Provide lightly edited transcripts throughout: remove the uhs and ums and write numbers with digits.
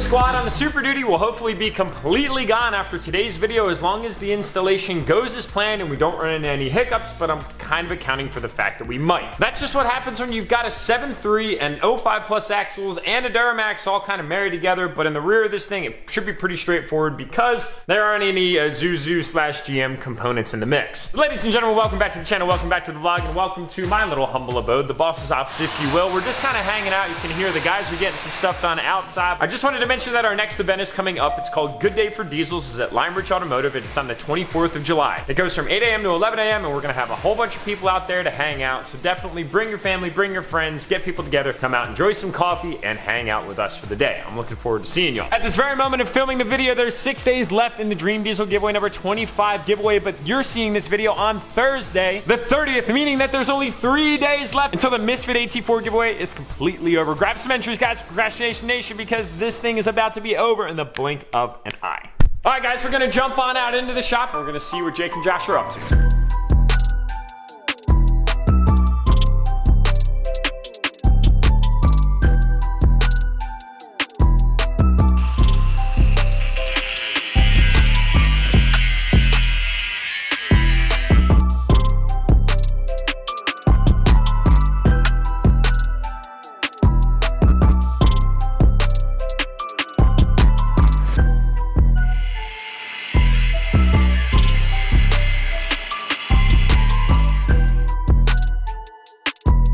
squad on the Super Duty will hopefully be completely gone after today's video as long as the installation goes as planned and we don't run into any hiccups, but I'm kind of accounting for the fact that we might. That's just what happens when you've got a 7.3 and 05 plus axles and a DURTYMAX all kind of married together, but in the rear of this thing, it should be pretty straightforward because there aren't any Zuzu/GM components in the mix. Ladies and gentlemen, welcome back to the channel, welcome back to the vlog, and welcome to my little humble abode, the boss's office, if you will. We're just kind of hanging out. You can hear the guys are getting some stuff done outside. I just wanted to mention that our next event is coming up. It's called Good Day for Diesels. It's at Linebridge Automotive. It's on the 24th of July. It goes from 8 a.m. to 11 a.m. and we're gonna have a whole bunch of people out there to hang out. So definitely bring your family, bring your friends, get people together, come out, enjoy some coffee, and hang out with us for the day. I'm looking forward to seeing y'all. At this very moment of filming the video, there's 6 days left in the Dream Diesel giveaway number 25 giveaway, but you're seeing this video on Thursday, the 30th, meaning that there's only 3 days left until the Misfit AT4 giveaway is completely over. Grab some entries, guys, Procrastination Nation, because this thing is about to be over in the blink of an eye. All right, guys, we're gonna jump on out into the shop and we're gonna see what Jake and Josh are up to.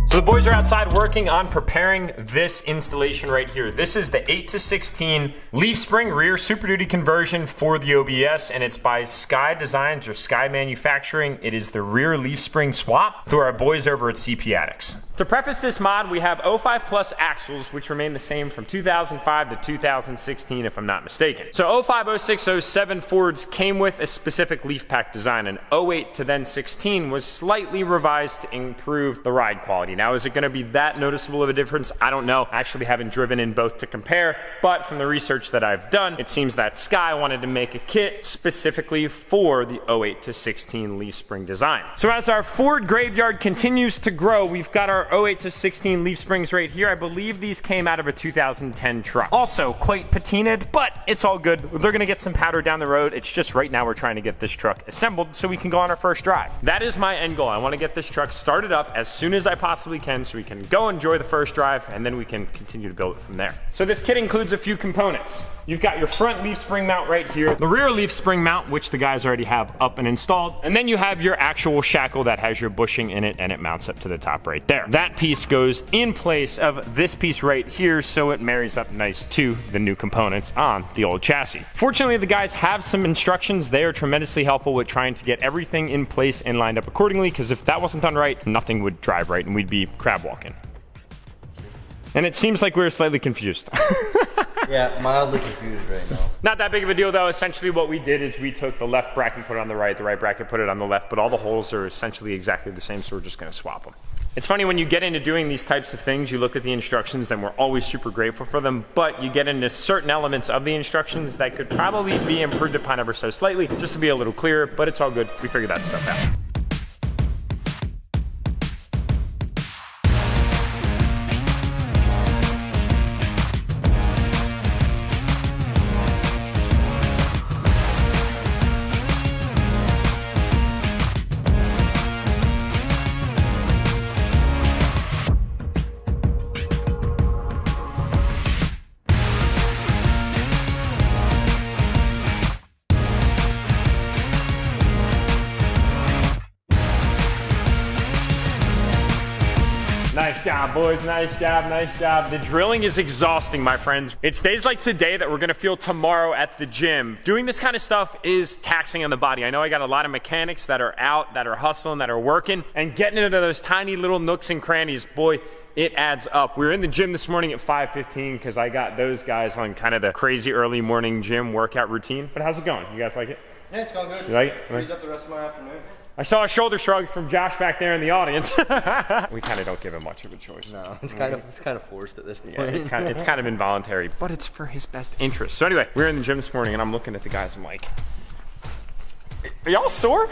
So the boys are outside working on preparing this installation right here. This is the 8/16 leaf spring rear Super Duty conversion for the OBS, and it's by Sky Designs or Sky Manufacturing. It is the rear leaf spring swap through our boys over at CP Addicts. To preface this mod, we have 05 plus axles, which remain the same from 2005 to 2016, if I'm not mistaken. So 05, 06, 07 Fords came with a specific leaf pack design, and 08 to then 16 was slightly revised to improve the ride quality. Now, is it gonna be that noticeable of a difference? I don't know. I actually haven't driven in both to compare, but from the research that I've done, it seems that Sky wanted to make a kit specifically for the 08 to 16 leaf spring design. So as our Ford graveyard continues to grow, we've got our 08 to 16 leaf springs right here. I believe these came out of a 2010 truck. Also quite patinaed, but it's all good. They're gonna get some powder down the road. It's just right now we're trying to get this truck assembled so we can go on our first drive. That is my end goal. I wanna get this truck started up as soon as I possibly can so we can go enjoy the first drive and then we can continue to build it from there. So this kit includes a few components. You've got your front leaf spring mount right here, the rear leaf spring mount, which the guys already have up and installed, and then you have your actual shackle that has your bushing in it and it mounts up to the top right there. That piece goes in place of this piece right here so it marries up nice to the new components on the old chassis. Fortunately, the guys have some instructions. They are tremendously helpful with trying to get everything in place and lined up accordingly, because if that wasn't done right, nothing would drive right and we'd be crab walking. And it seems like we're slightly confused. Yeah, mildly confused right now. Not that big of a deal though. Essentially what we did is we took the left bracket, put it on the right bracket, put it on the left, but all the holes are essentially exactly the same, so we're just gonna swap them. It's funny when you get into doing these types of things, you look at the instructions, then we're always super grateful for them, but you get into certain elements of the instructions that could probably be improved upon ever so slightly, just to be a little clearer, but it's all good. We figured that stuff out. Nice job, boys. Nice job, nice job. The drilling is exhausting, my friends. It's days like today that we're gonna feel tomorrow at the gym. Doing this kind of stuff is taxing on the body. I know I got a lot of mechanics that are out, that are hustling, that are working, and getting into those tiny little nooks and crannies, boy, it adds up. We were in the gym this morning at 5:15 because I got those guys on kind of the crazy early morning gym workout routine. But how's it going? You guys like it? Yeah, it's going good. You like it? Frees up the rest of my afternoon. I saw a shoulder shrug from Josh back there in the audience. We kind of don't give him much of a choice. No, it's kind of forced at this point. Yeah, it's kind of involuntary, but it's for his best interest. So anyway, we were in the gym this morning and I'm looking at the guys, I'm like, are y'all sore?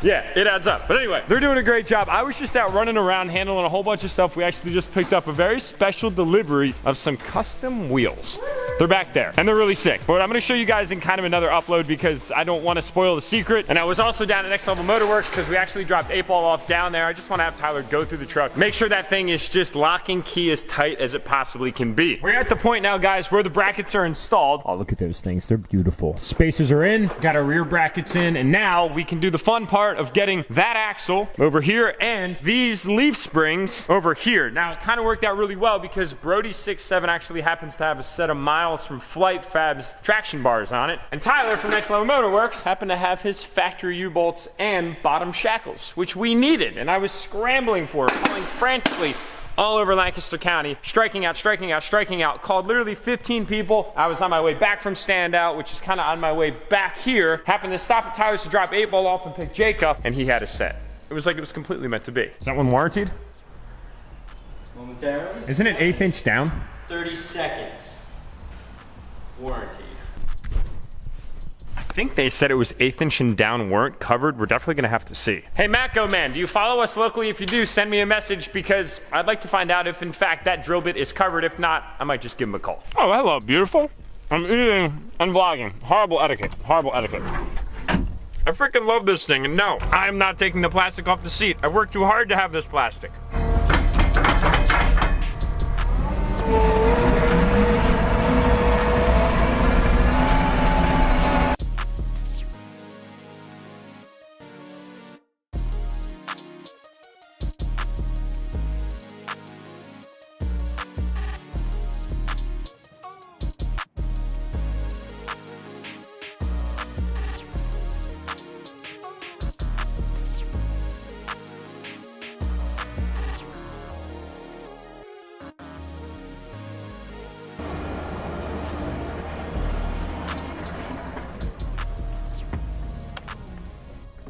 Yeah, it adds up. But anyway, they're doing a great job. I was just out running around handling a whole bunch of stuff. We actually just picked up a very special delivery of some custom wheels. They're back there, and they're really sick. But I'm gonna show you guys in kind of another upload because I don't want to spoil the secret. And I was also down at Next Level Motorworks because we actually dropped 8-Ball off down there. I just want to have Tyler go through the truck, make sure that thing is just lock and key as tight as it possibly can be. We're at the point now, guys, where the brackets are installed. Oh, look at those things. They're beautiful. Spacers are in, got our rear brackets in, and now we can do the fun part of getting that axle over here and these leaf springs over here. Now, it kind of worked out really well because Brody 6'7" actually happens to have a set of Miles from Flight Fab's traction bars on it, and Tyler from Next Level Motorworks happened to have his factory U-bolts and bottom shackles, which we needed, and I was scrambling for, calling frantically all over Lancaster County, striking out, called literally 15 people. I was on my way back from Standout, which is kind of on my way back here, happened to stop at Tyler's to drop 8-Ball off and pick Jacob, and he had a set. It was like it was completely meant to be. Is that one warranted? Momentarily. Isn't it 1/8 inch down? 30 seconds. Warranty. I think they said it was 1/8 inch and down weren't covered. We're definitely gonna have to see. Hey, Matco Man, do you follow us locally? If you do, send me a message because I'd like to find out if in fact that drill bit is covered. If not, I might just give him a call. Oh, hello, beautiful. I'm eating and vlogging. Horrible etiquette, horrible etiquette. I freaking love this thing, and no, I'm not taking the plastic off the seat. I've worked too hard to have this plastic.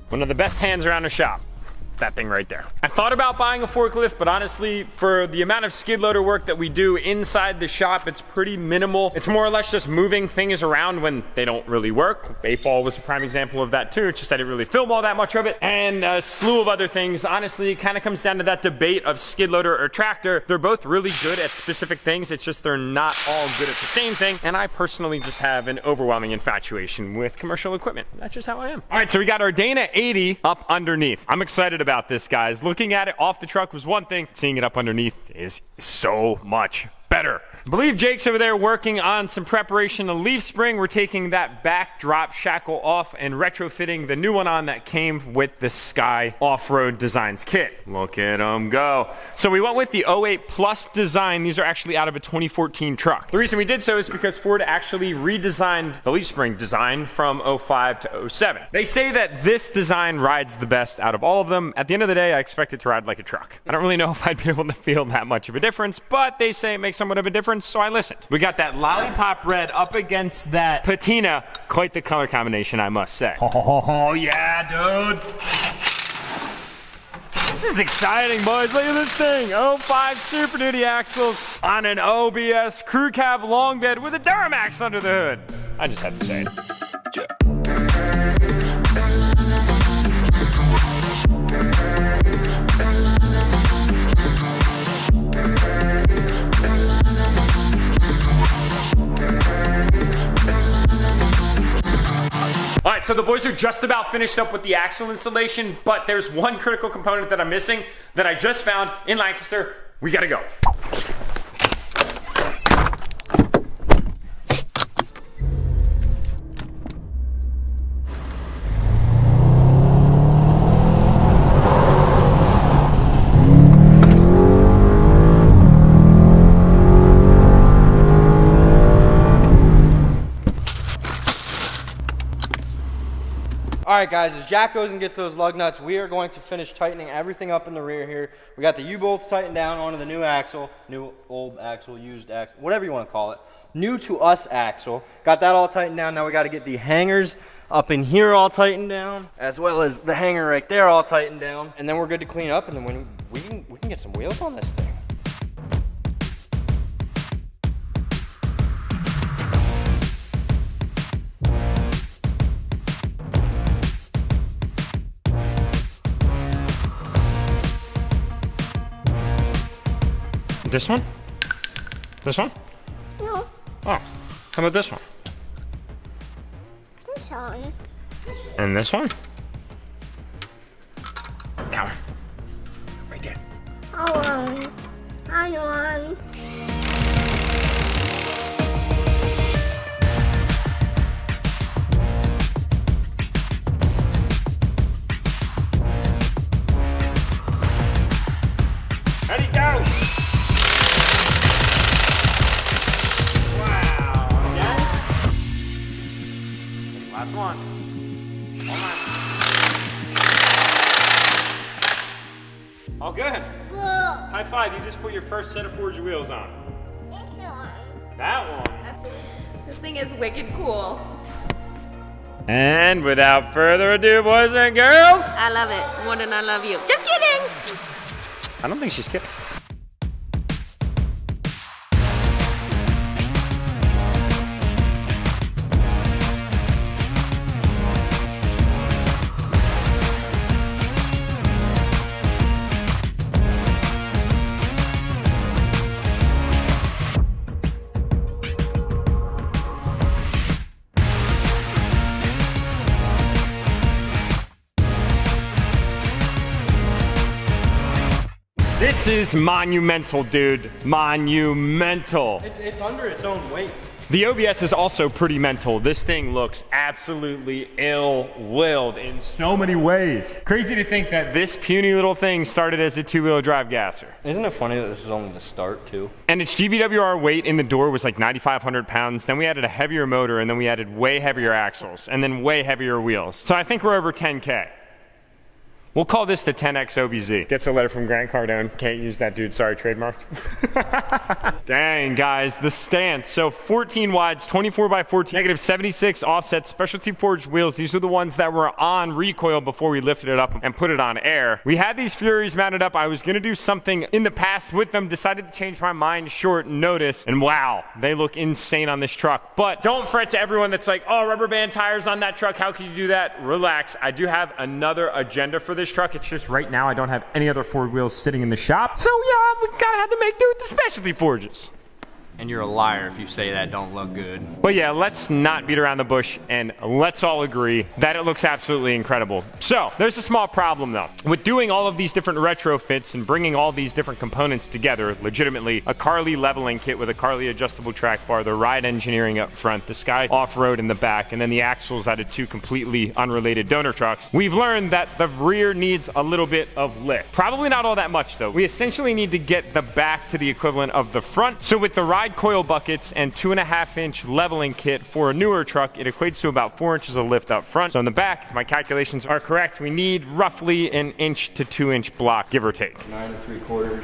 One of the best hands around the shop. That thing right there. I thought about buying a forklift, but honestly, for the amount of skid loader work that we do inside the shop, it's pretty minimal. It's more or less just moving things around when they don't really work. 8-Ball was a prime example of that too. It's just I didn't really film all that much of it. And a slew of other things. Honestly, it kind of comes down to that debate of skid loader or tractor. They're both really good at specific things. It's just they're not all good at the same thing. And I personally just have an overwhelming infatuation with commercial equipment. That's just how I am. All right, so we got our Dana 80 up underneath. I'm excited about this, guys. Looking at it off the truck was one thing. Seeing it up underneath is so much better. I believe Jake's over there working on some preparation of leaf spring. We're taking that back drop shackle off and retrofitting the new one on that came with the Sky Off-Road Designs kit. Look at them go. So we went with the 08 Plus design. These are actually out of a 2014 truck. The reason we did so is because Ford actually redesigned the leaf spring design from 05 to 07. They say that this design rides the best out of all of them. At the end of the day, I expect it to ride like a truck. I don't really know if I'd be able to feel that much of a difference, but they say it makes somewhat of a difference, so I listened. We got that lollipop red up against that patina. Quite the color combination, I must say. Oh yeah, dude. This is exciting, boys. Look at this thing. 05 Super Duty axles on an OBS crew cab long bed with a DURTYMAX under the hood. I just had to say it. All right, so the boys are just about finished up with the axle installation, but there's one critical component that I'm missing that I just found in Lancaster. We gotta go. All right, guys, as Jack goes and gets those lug nuts, we are going to finish tightening everything up in the rear here. We got the U-bolts tightened down onto the new axle, new old axle, used axle, whatever you want to call it. New to us axle. Got that all tightened down. Now we got to get the hangers up in here all tightened down, as well as the hanger right there all tightened down. And then we're good to clean up, and then when we can get some wheels on this thing. This one? This one? Yeah. Oh. How about this one? This one. And this one? Now. Right there. I want. Ready, go! Wow. Again. Last one. All good. High five, you just put your first set of forged wheels on. This one. That one. This thing is wicked cool. And without further ado, boys and girls. I love it more than I love you. Just kidding. I don't think she's kidding. This is monumental, dude. Monumental. It's under its own weight. The OBS is also pretty mental. This thing looks absolutely ill-willed in so many ways. Crazy to think that this puny little thing started as a two-wheel drive gasser. Isn't it funny that this is only the start, too? And its GVWR weight in the door was like 9,500 pounds. Then we added a heavier motor, and then we added way heavier axles, and then way heavier wheels. So I think we're over 10K. We'll call this the 10X OBZ. Gets a letter from Grant Cardone. Can't use that, dude. Sorry, trademarked. Dang, guys, the stance. So 14 wides, 24 by 14, negative 76 offset, specialty forged wheels. These are the ones that were on recoil before we lifted it up and put it on air. We had these Furies mounted up. I was gonna do something in the past with them, decided to change my mind short notice, and wow, they look insane on this truck. But don't fret to everyone that's like, oh, rubber band tires on that truck, how can you do that? Relax, I do have another agenda for this truck. It's just right now I don't have any other forward wheels sitting in the shop. So yeah, we gotta have to make do with the specialty forges. And you're a liar if you say that don't look good. But yeah, let's not beat around the bush and let's all agree that it looks absolutely incredible. So there's a small problem though. With doing all of these different retrofits and bringing all these different components together, legitimately a Carly leveling kit with a Carly adjustable track bar, the ride engineering up front, the Sky off-road in the back, and then the axles out of two completely unrelated donor trucks, we've learned that the rear needs a little bit of lift. Probably not all that much though. We essentially need to get the back to the equivalent of the front. So with the ride coil buckets and 2.5-inch leveling kit for a newer truck, it equates to about 4 inches of lift up front. So in the back, if my calculations are correct, we need roughly an 1 to 2 inch block, give or take. 9 3/4,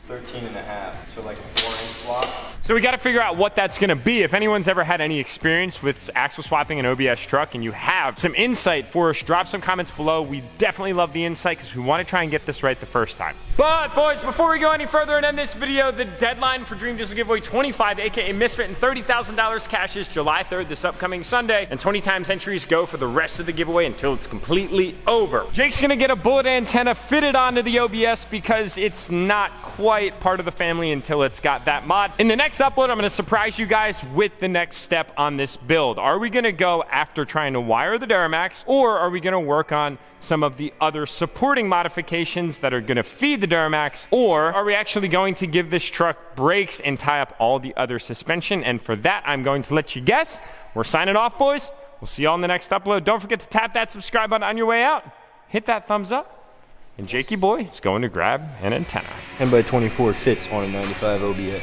13.5, so like a 4-inch block. So we got to figure out what that's going to be. If anyone's ever had any experience with axle swapping an OBS truck and you have some insight for us, drop some comments below. We definitely love the insight because we want to try and get this right the first time. But boys, before we go any further and end this video, the deadline for Dream Diesel Giveaway 25, aka Misfit and $30,000 cash is July 3rd, this upcoming Sunday, and 20 times entries go for the rest of the giveaway until it's completely over. Jake's going to get a bullet antenna fitted onto the OBS because it's not quite part of the family until it's got that mod. In the next upload, I'm going to surprise you guys with the next step on this build. Are we going to go after trying to wire the DURTYMAX, or are we going to work on some of the other supporting modifications that are going to feed the DURTYMAX, or are we actually going to give this truck brakes and tie up all the other suspension? And for that, I'm going to let you guess. We're signing off, boys. We'll see y'all in the next upload. Don't forget to tap that subscribe button on your way out. Hit that thumbs up. And Jakey boy is going to grab an antenna. And by 24 fits on a 95 OBS.